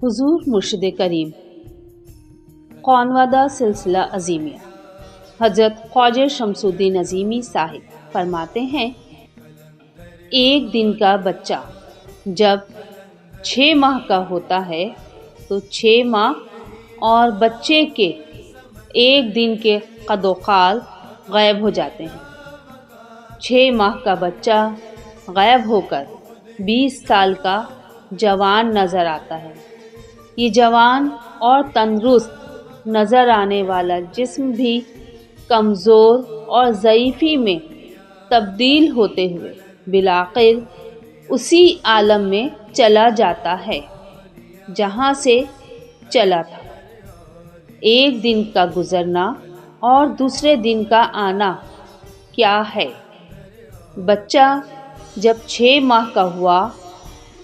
حضور مرشد کریم خانوادہ سلسلہ عظیمیہ حضرت خواجہ شمس الدین عظیمی صاحب فرماتے ہیں، ایک دن کا بچہ جب 6 ماہ کا ہوتا ہے تو 6 ماہ اور بچے کے 1 دن کے قد و قال غائب ہو جاتے ہیں۔ 6 ماہ کا بچہ غائب ہو کر 20 سال کا جوان نظر آتا ہے۔ یہ جوان اور تندرست نظر آنے والا جسم بھی کمزور اور ضعیفی میں تبدیل ہوتے ہوئے بالآخر اسی عالم میں چلا جاتا ہے جہاں سے چلا تھا۔ ایک دن کا گزرنا اور دوسرے دن کا آنا کیا ہے؟ بچہ جب 6 ماہ کا ہوا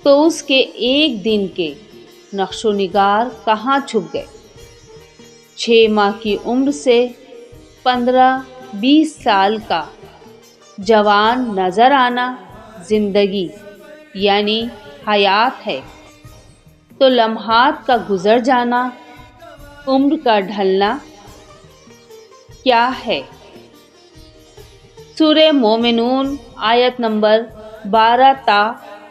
تو اس کے 1 دن کے نقش و نگار کہاں چھپ گئے؟ 6 ماہ کی عمر سے 15-20 سال کا جوان نظر آنا زندگی یعنی حیات ہے، تو لمحات کا گزر جانا، عمر کا ڈھلنا کیا ہے؟ سورہ مومنون آیت نمبر 12 تا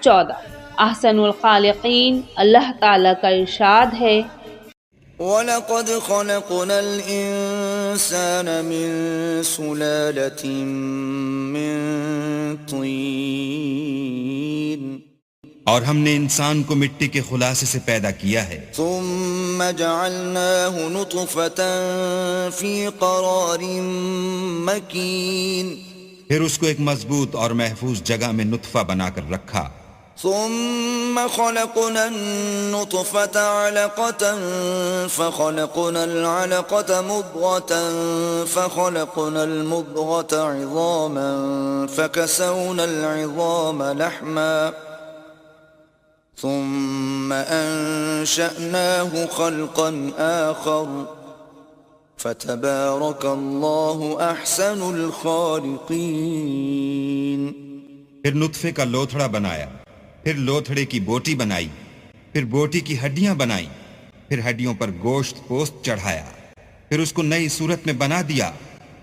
14۔ احسن الخالقین اللہ تعالیٰ کا ارشاد ہے، وَلَقَدْ خَلَقْنَا الْإِنسَانَ مِن سُلَالَةٍ مِّن طِينٍ، اور ہم نے انسان کو مٹی کے خلاصے سے پیدا کیا ہے، ثُمَّ جَعَلْنَاهُ نُطْفَةً فِي قَرَارٍ مَّكِينٍ، پھر اس کو ایک مضبوط اور محفوظ جگہ میں نطفہ بنا کر رکھا، ثم خلقنا النطفة علقة فخلقنا العلقة مضغة فخلقنا المضغة عظاما فكسونا العظام لحما ثم أنشأناه خلقا آخر فتبارك الله أحسن الخالقين۔ پھر نطفے کا لوتھڑا بنایا، پھر لوتھڑے کی بوٹی بنائی، پھر بوٹی کی ہڈیاں بنائیں، پھر ہڈیوں پر گوشت پوست چڑھایا، پھر اس کو نئی صورت میں بنا دیا،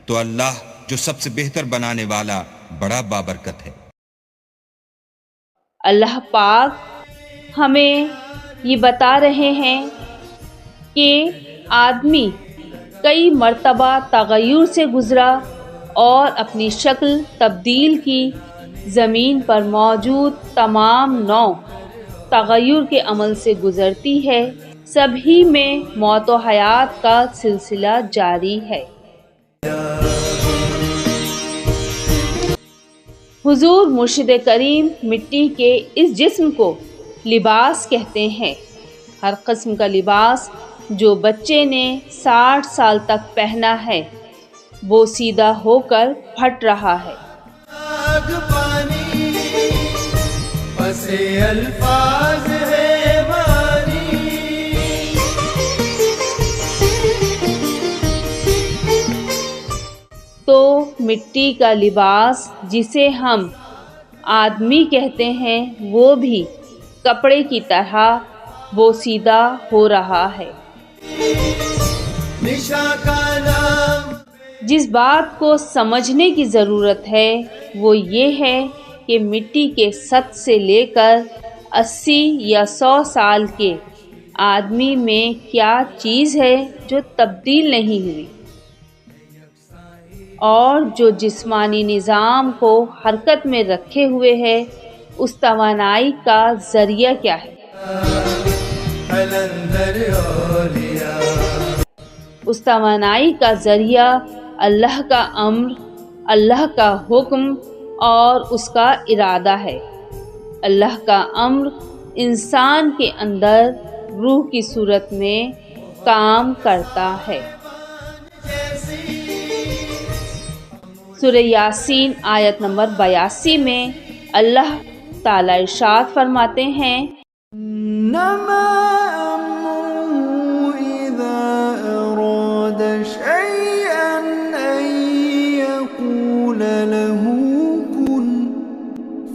تو اللہ جو سب سے بہتر بنانے والا بڑا بابرکت ہے۔ اللہ پاک ہمیں یہ بتا رہے ہیں کہ آدمی کئی مرتبہ تغیر سے گزرا اور اپنی شکل تبدیل کی، زمین پر موجود تمام نوع تغیر کے عمل سے گزرتی ہے، سبھی میں موت و حیات کا سلسلہ جاری ہے۔ حضور مرشد کریم مٹی کے اس جسم کو لباس کہتے ہیں۔ ہر قسم کا لباس جو بچے نے 60 سال تک پہنا ہے وہ سیدھا ہو کر پھٹ رہا ہے۔ الفاظ ہے بانی، تو مٹی کا لباس جسے ہم آدمی کہتے ہیں وہ بھی کپڑے کی طرح وہ سیدھا ہو رہا ہے۔ نشا کا نام جس بات کو سمجھنے کی ضرورت ہے وہ یہ ہے کہ مٹی کے 7 سے لے کر 80 یا 100 سال کے آدمی میں کیا چیز ہے جو تبدیل نہیں ہوئی، اور جو جسمانی نظام کو حرکت میں رکھے ہوئے ہے، اس توانائی کا ذریعہ کیا ہے؟ اس توانائی کا ذریعہ اللہ کا امر، اللہ کا حکم اور اس کا ارادہ ہے۔ اللہ کا امر انسان کے اندر روح کی صورت میں کام کرتا ہے۔ سورہ یاسین آیت نمبر 82 میں اللہ تعالی ارشاد فرماتے ہیں، انما امره اذا اراد شيئا ان يقول له كن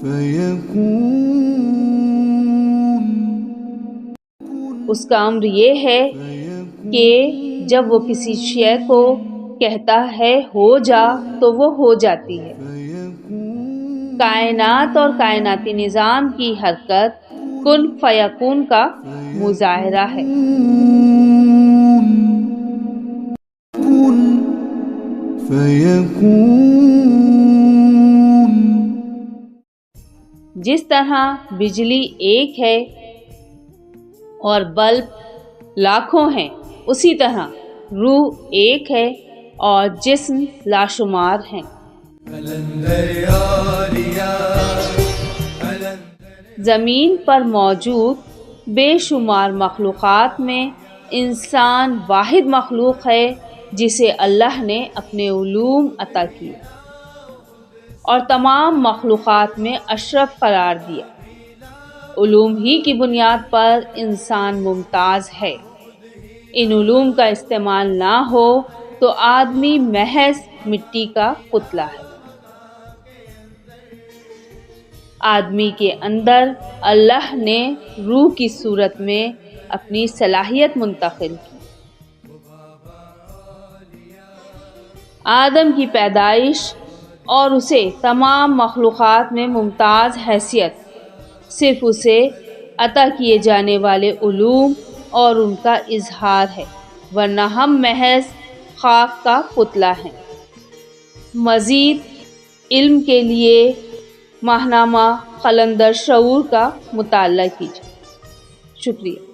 فيكون۔ اس کا امر یہ ہے کہ جب وہ کسی شے کو کہتا ہے ہو جا تو وہ ہو جاتی ہے۔ کائنات اور کائناتی نظام کی حرکت کن فیکون کا مظاہرہ ہے۔ كن فيكون۔ جس طرح بجلی ایک ہے اور بلب لاکھوں ہیں، اسی طرح روح ایک ہے اور جسم لاشمار ہیں۔ زمین پر موجود بے شمار مخلوقات میں انسان واحد مخلوق ہے جسے اللہ نے اپنے علوم عطا کیے اور تمام مخلوقات میں اشرف قرار دیا۔ علوم ہی کی بنیاد پر انسان ممتاز ہے۔ ان علوم کا استعمال نہ ہو تو آدمی محض مٹی کا پتلا ہے۔ آدمی کے اندر اللہ نے روح کی صورت میں اپنی صلاحیت منتقل کی۔ آدم کی پیدائش اور اسے تمام مخلوقات میں ممتاز حیثیت صرف اسے عطا کیے جانے والے علوم اور ان کا اظہار ہے، ورنہ ہم محض خاک کا پتلا ہیں۔ مزید علم کے لیے ماہنامہ قلندر شعور کا مطالعہ کیجیے۔ شکریہ۔